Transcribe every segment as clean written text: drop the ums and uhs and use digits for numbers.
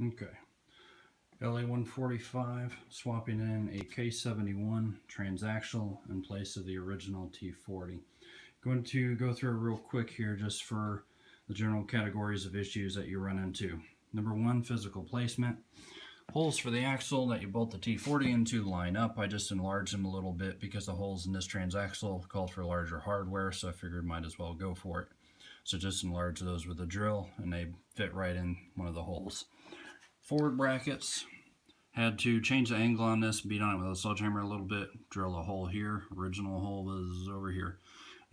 Okay. LA145, swapping in a K71 transaxle in place of the original T40. Going to go through real quick here just for the general categories of issues that you run into. Number one, physical placement. Holes for the axle that you bolt the T40 into line up. I just enlarged them a little bit because the holes in this transaxle called for larger hardware, so I figured might as well go for it. So just enlarge those with a drill and they fit right in one of the holes. Forward brackets, had to change the angle on this, beat on it with a sledgehammer a little bit, drill a hole here, original hole was over here,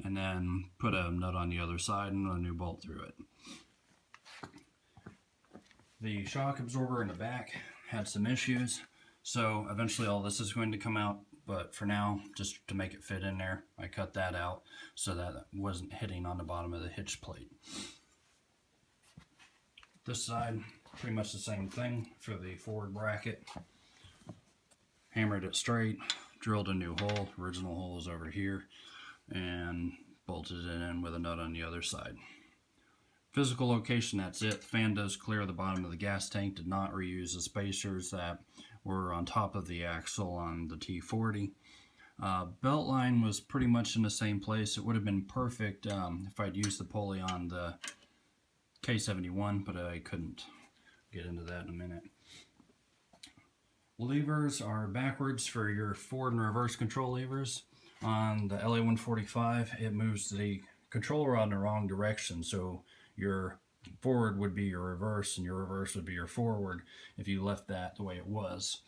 and then put a nut on the other side and a new bolt through it. The shock absorber in the back had some issues, so eventually all this is going to come out, but for now, just to make it fit in there, I cut that out so that it wasn't hitting on the bottom of the hitch plate. This side, pretty much the same thing for the forward bracket. Hammered it straight, drilled a new hole, original hole is over here, and bolted it in with a nut on the other side. Physical location, that's it. The fan does clear the bottom of the gas tank, did not reuse the spacers that were on top of the axle on the T40. Belt line was pretty much in the same place. It would have been perfect if I'd used the pulley on the K71, but I couldn't. Get into that in a minute. Levers are backwards for your forward and reverse control levers. On the LA145, it moves the control rod in the wrong direction, so your forward would be your reverse and your reverse would be your forward if you left that the way it was.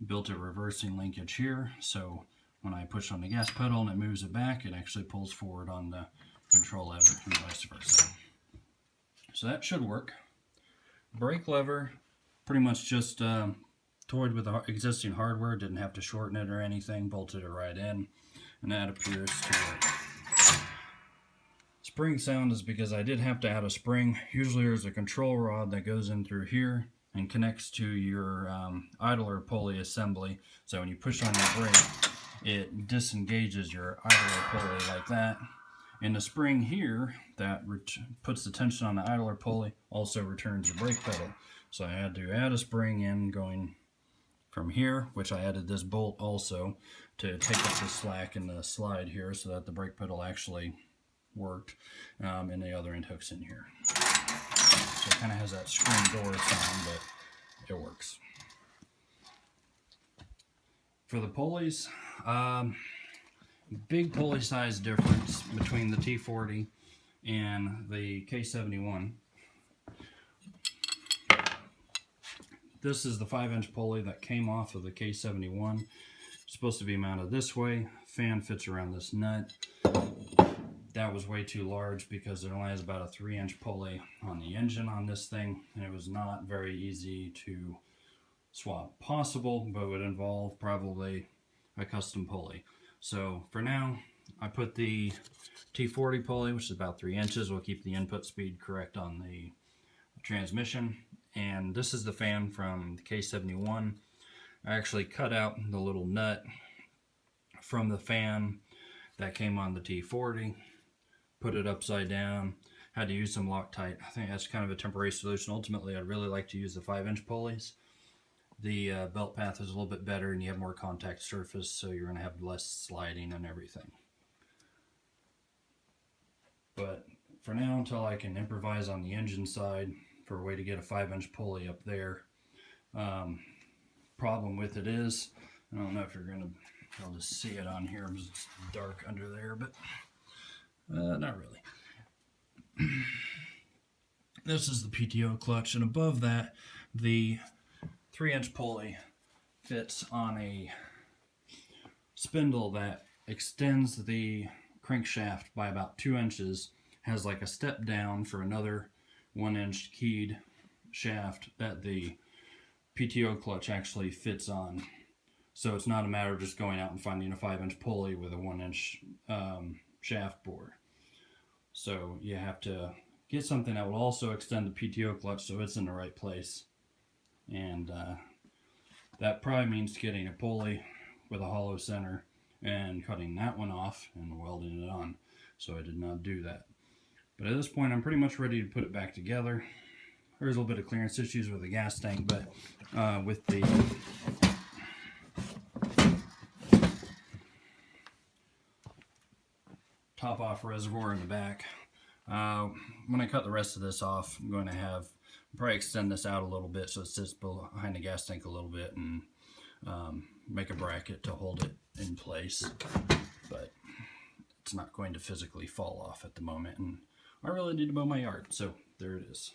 Built a reversing linkage here, so when I push on the gas pedal and it moves it back, it actually pulls forward on the control lever and vice versa. So that should work. Brake lever, pretty much just toyed with the existing hardware, didn't have to shorten it or anything, bolted it right in, and that appears to work. Spring sound is because I did have to add a spring. Usually there's a control rod that goes in through here and connects to your idler pulley assembly, so when you push on the brake, it disengages your idler pulley like that. And the spring here that puts the tension on the idler pulley also returns the brake pedal. So I had to add a spring in going from here, which I added this bolt also to take up the slack in the slide here so that the brake pedal actually worked, and the other end hooks in here. So it kind of has that screen door sound, but it works. For the pulleys, big pulley size difference between the T40 and the K71. This is the 5-inch pulley that came off of the K71. It's supposed to be mounted this way. Fan fits around this nut. That was way too large because there only has about a 3-inch pulley on the engine on this thing, and it was not very easy to swap. Possible, but would involve probably a custom pulley. So for now, I put the T40 pulley, which is about 3 inches. We'll keep the input speed correct on the transmission. And this is the fan from the K71. I actually cut out the little nut from the fan that came on the T40, put it upside down, had to use some Loctite. I think that's kind of a temporary solution. Ultimately, I'd really like to use the 5-inch pulleys. The belt path is a little bit better and you have more contact surface, so you're going to have less sliding and everything. But for now, until I can improvise on the engine side for a way to get a 5-inch pulley up there, problem with it is, I don't know if you're going to be able to see it on here, it's dark under there, but not really. This is the PTO clutch, and above that, the 3-inch pulley fits on a spindle that extends the crankshaft by about 2 inches, has like a step down for another 1-inch keyed shaft that the PTO clutch actually fits on. So it's not a matter of just going out and finding a 5-inch pulley with a 1-inch shaft bore. So you have to get something that will also extend the PTO clutch so it's in the right place. And that probably means getting a pulley with a hollow center and cutting that one off and welding it on. So I did not do that. But at this point, I'm pretty much ready to put it back together. there's a little bit of clearance issues with the gas tank, but with the top off reservoir in the back, when I cut the rest of this off, I'm going to probably extend this out a little bit so it sits behind the gas tank a little bit, and make a bracket to hold it in place. But it's not going to physically fall off at the moment, and I really need to mow my yard, so there it is.